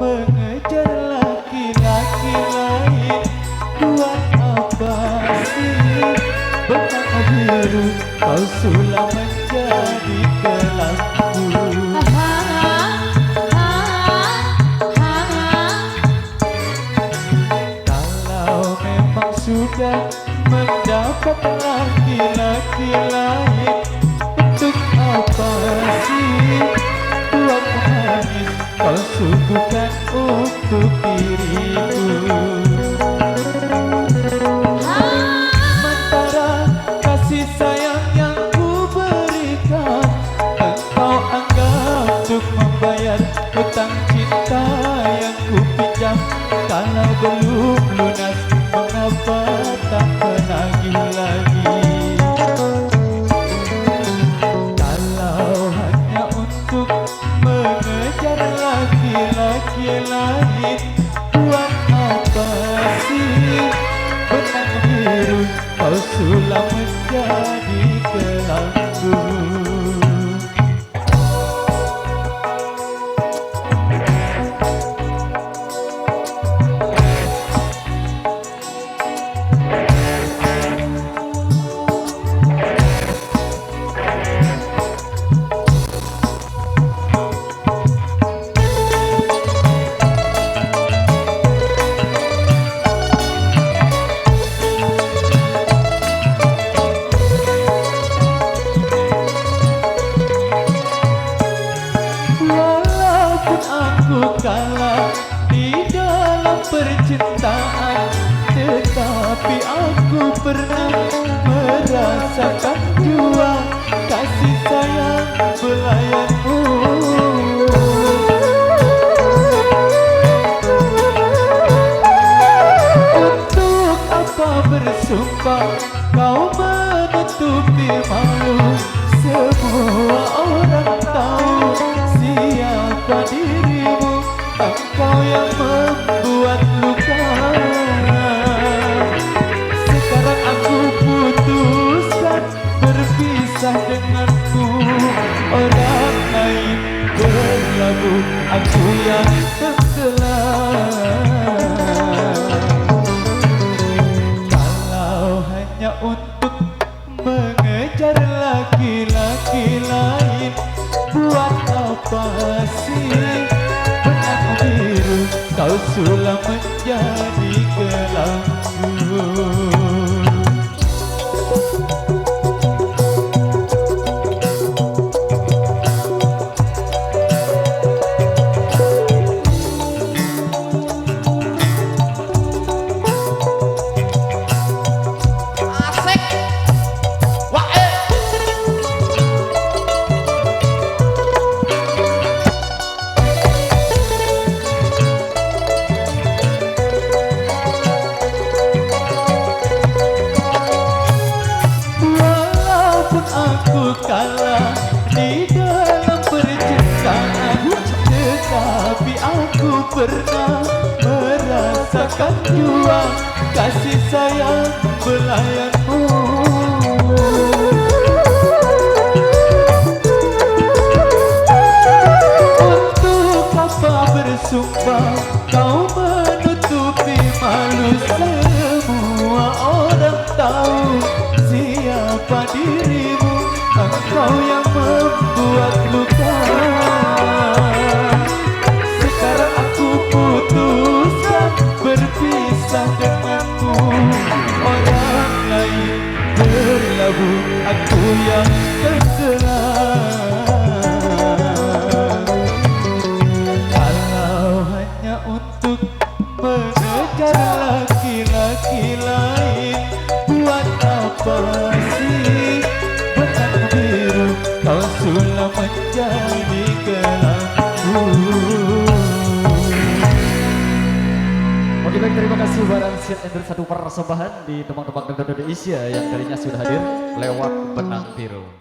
mengejar laki-laki lain. Buat apa sih benang biru kau sulam menjadi kelamku. Kalau memang sudah mendapat laki-laki lain, untuk apa sih buat menangis kau suguhkan untuk diriku. Sementara kasih sayang yang ku berikan engkau anggap untuk membayar hutang cinta yang ku pinjam. Kalau belum lunas mengapa tak menagih lagi. Kalau hanya untuk mengejar laki-laki lain, buat apa sih benang biru kau sulam menjadi kelamku. Kalah di dalam percintaan, tetapi aku pernah merasakan jua kasih sayang belayanmu. Untuk apa bersumpah kau menutupi malu? Semua orang tahu siapa dirimu. Engkau yang membuat luka. Sekarang aku putuskan berpisah denganmu. Orang lain berlabuh, aku yang tenggelam. Kalau hanya untuk mengejar laki-laki lain, buat apa sih kau sulam menjadi kelamku. Kalah di dalam percintaan, tetapi aku pernah merasakan jua kasih sayang belayanmu. Untuk apa bersumpah kau menutupi malu? Semua orang tahu siapa dirimu. Engkau yang membuat luka. Sekarang aku putuskan berpisah denganmu. Orang lain berlabuh, aku yang tenggelam. Kalau hanya untuk mengejar laki-laki lain, buat apa sih kau sulam menjadi kelamku. Oke baik, terima kasih barang satu persembahan di Tembang-Tembang Indonesia yang kalinya sudah hadir lewat benang biru.